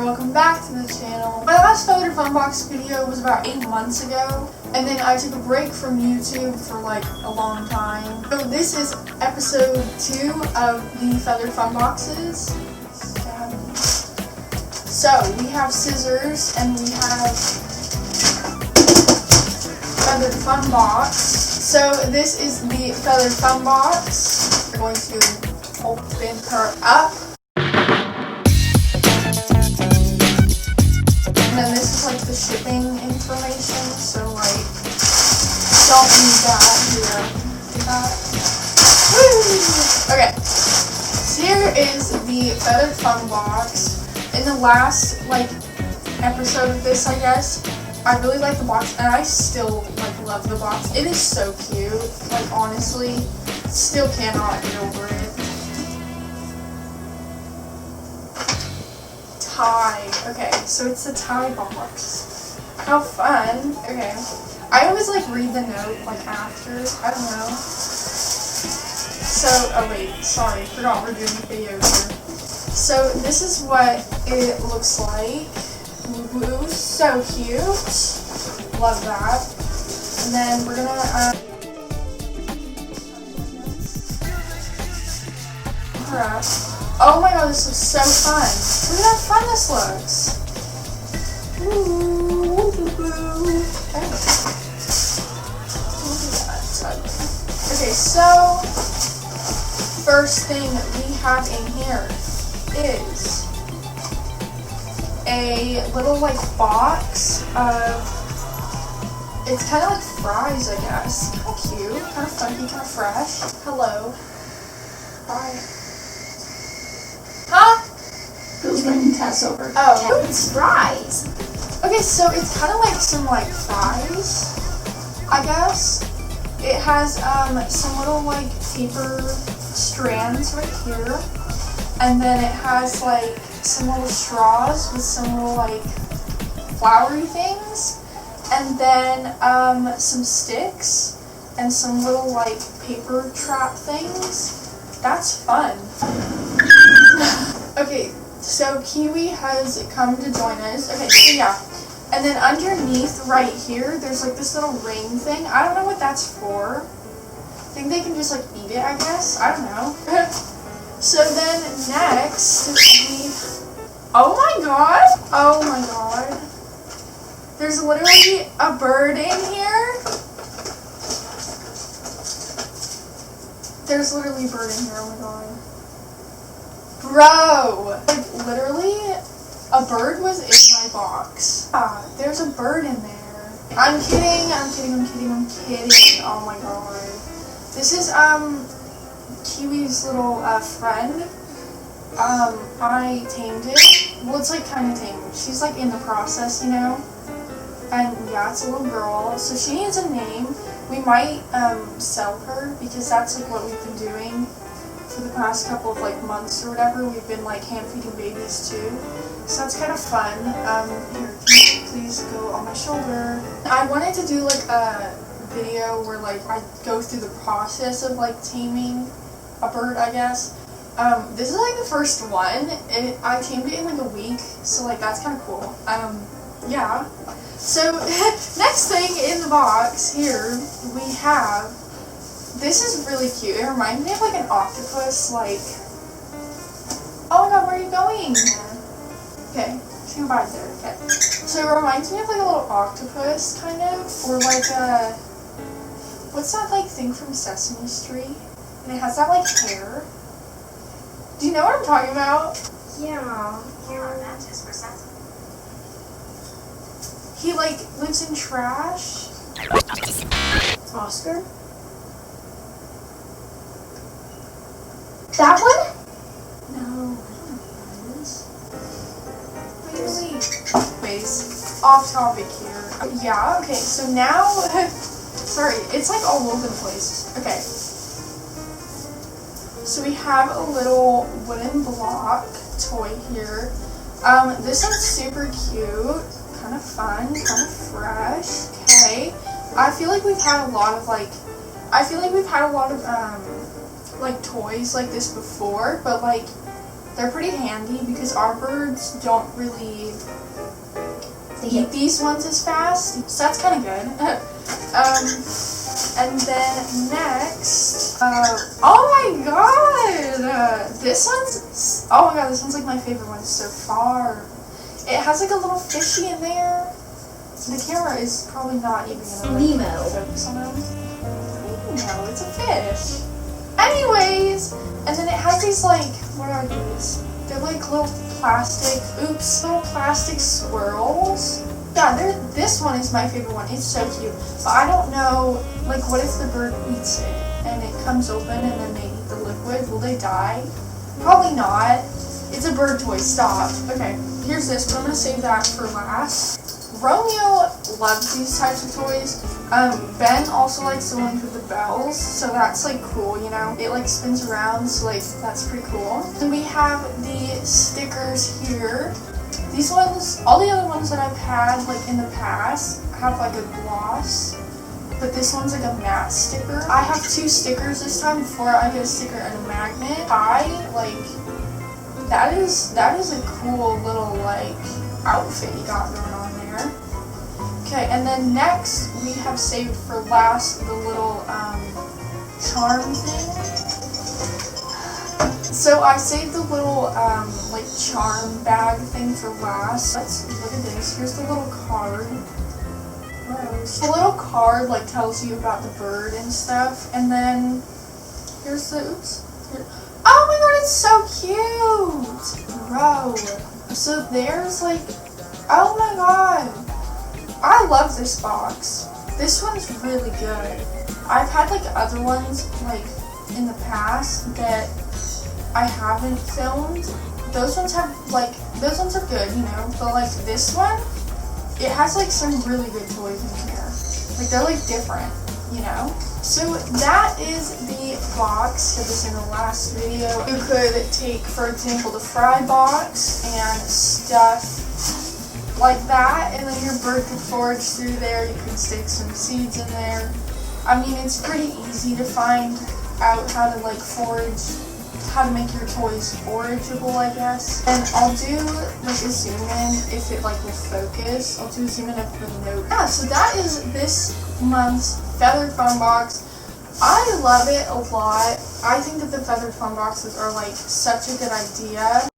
welcome back to the channel. My last Feathered Fun Box video was about 8 months ago, and then I took a break from YouTube for like a long time. So this is episode 2 of the Feathered Fun Boxes. So we have scissors and we have Feathered Fun Box. So this is the Feathered Fun Box. We're going to open her up. And then this is like the shipping information, so like, don't need that here. Okay, so here is the Feathered Fun Box. In the last like episode of this, I guess, I really like the box, and I still like love the box. It is so cute. Like honestly, still cannot get over it. Tie. Okay, so it's a tie box. How fun. Okay. I always like read the note like after. I don't know. So, oh wait, sorry, forgot we're doing a video here. So this is what it looks like. Woo, so cute. Love that. And then we're gonna alright. Oh my god, this looks so fun. Look at how fun this looks. Ooh, okay. Okay, so first thing we have in here is a little like box of, it's kind of like fries, I guess. How cute, kind of funky, kind of fresh. Hello. Bye. Huh? Who's running tests over? Oh. It's fries. Okay, so it's kind of like some like fries, I guess. It has some little like paper strands right here, and then it has like some little straws with some little like flowery things, and then some sticks and some little like paper trap things. That's fun. Okay, so Kiwi has come to join us. Okay, so yeah. And then underneath right here, there's like this little ring thing. I don't know what that's for. I think they can just like eat it, I guess. I don't know. So then next, oh my god. Oh my god. There's literally a bird in here. There's literally a bird in here, oh my god. Bro! Like, literally, a bird was in my box. Ah, there's a bird in there. I'm kidding. Oh my god. This is, Kiwi's little, friend. I tamed it. Well, it's, like, kind of tamed. She's, like, in the process, you know? And, yeah, it's a little girl. So she needs a name. We might, sell her, because that's, like, what we've been doing for the past couple of like months or whatever. We've been like hand feeding babies too, so that's kind of fun. Here, can you please go on my shoulder? I wanted to do like a video where like I go through the process of like taming a bird, I guess. This is like the first one. I tamed it in like a week, so like that's kind of cool. Yeah. So next thing in the box here we have. This is really cute. It reminds me of like an octopus, like, oh my god, where are you going? Okay, she can bite there, okay. So it reminds me of like a little octopus, kind of, or like a, what's that like thing from Sesame Street? And it has that like hair. Do you know what I'm talking about? Yeah. He like lives in trash. Oscar? That one? No, I don't know what that is. Anyways, off topic here. Yeah, okay, so now, sorry, it's like all over the place. Okay. So we have a little wooden block toy here. This one's super cute, kind of fun, kind of fresh. Okay. I feel like we've had a lot of like toys like this before, but like They're pretty handy because our birds don't really eat these ones as fast, so that's kind of good. And then next, oh my god, this one's, oh my god, this one's like my favorite one so far. It has like a little fishy in there. The camera is probably not even gonna Nemo. focus on him. No, it's a fish. Anyways, and then it has these like, what are these? They're like little plastic swirls. Yeah, this one is my favorite one. It's so cute. But I don't know, like, what if the bird eats it and it comes open and then they eat the liquid? Will they die? Probably not. It's a bird toy. Stop. Okay, here's this, but I'm gonna save that for last. Romeo loves these types of toys. Ben also likes the ones with the bells, so that's like cool, you know? It like spins around, so like that's pretty cool. Then we have the stickers here. These ones, all the other ones that I've had like in the past have like a gloss, but this one's like a matte sticker. I have 2 stickers this time before I get a sticker and a magnet. That is a cool little like outfit you got going on there. Okay, and then next we have saved for last the little charm thing. So I saved the little like charm bag thing for last. Let's look at this. Here's the little card. Gross. The little card like tells you about the bird and stuff, and then here's the oh my god, it's so cute, bro. So there's like, oh my god. I love this box. This one's really good. I've had like other ones like in the past that I haven't filmed. Those ones are good, you know, but like this one, it has like some really good toys in here. Like they're like different, you know? So that is the box. Did this in the last video. You could take, for example, the fry box and stuff like that, and then your bird could forage through there. You can stick some seeds in there. I mean, it's pretty easy to find out how to like forage, how to make your toys forageable, I guess. And I'll do like a zoom in if it like will focus. I'll do a zoom in of the note. Yeah, so that is this month's feathered fun box. I love it a lot. I think that the feathered fun boxes are like such a good idea.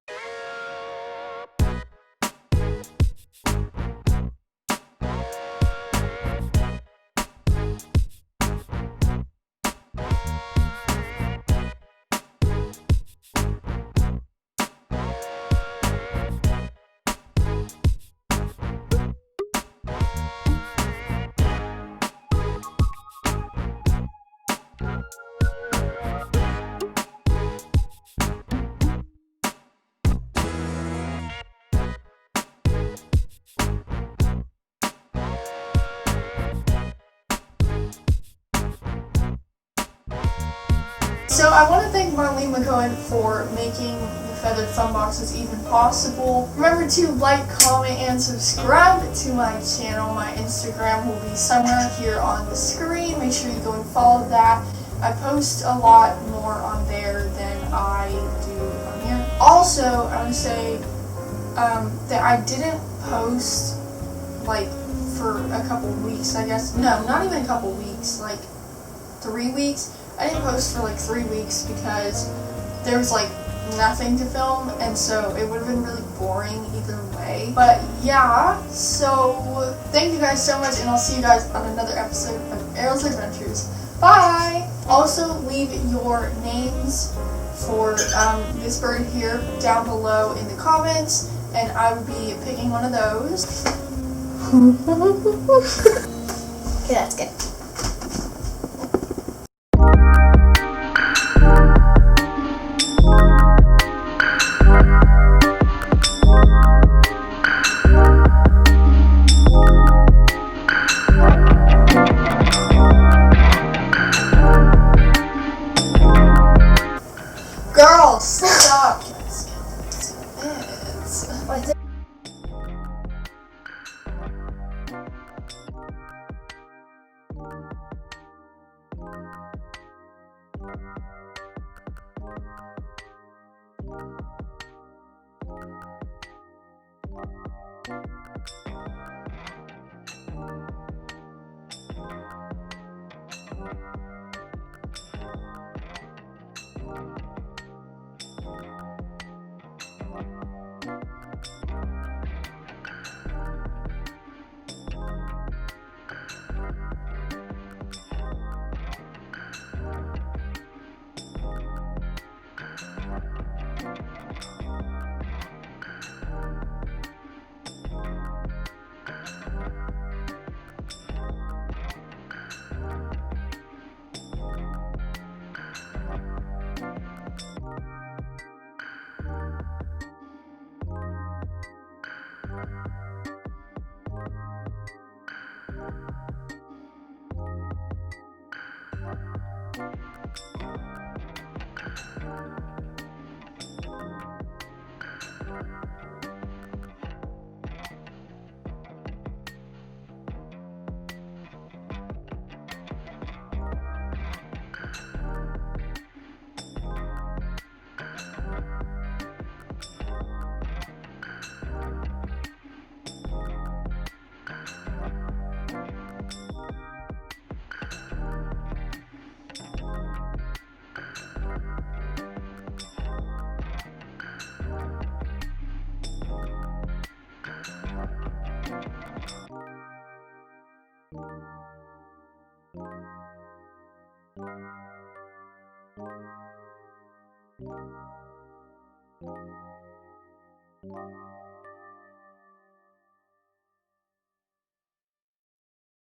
So I want to thank Marlene McCohen for making the feathered fun boxes even possible. Remember to like, comment, and subscribe to my channel. My Instagram will be somewhere here on the screen. Make sure you go and follow that. I post a lot more on there than I do on here. Also, I want to say that I didn't post like for a couple weeks, I guess. No, not even a couple weeks, like 3 weeks. I didn't post for like 3 weeks because there was like nothing to film, and so it would have been really boring either way. But yeah, so thank you guys so much, and I'll see you guys on another episode of Ariel's Adventures. Bye! Also, leave your names for this bird here down below in the comments, and I will be picking one of those. Okay, that's good. Girl, stop! It's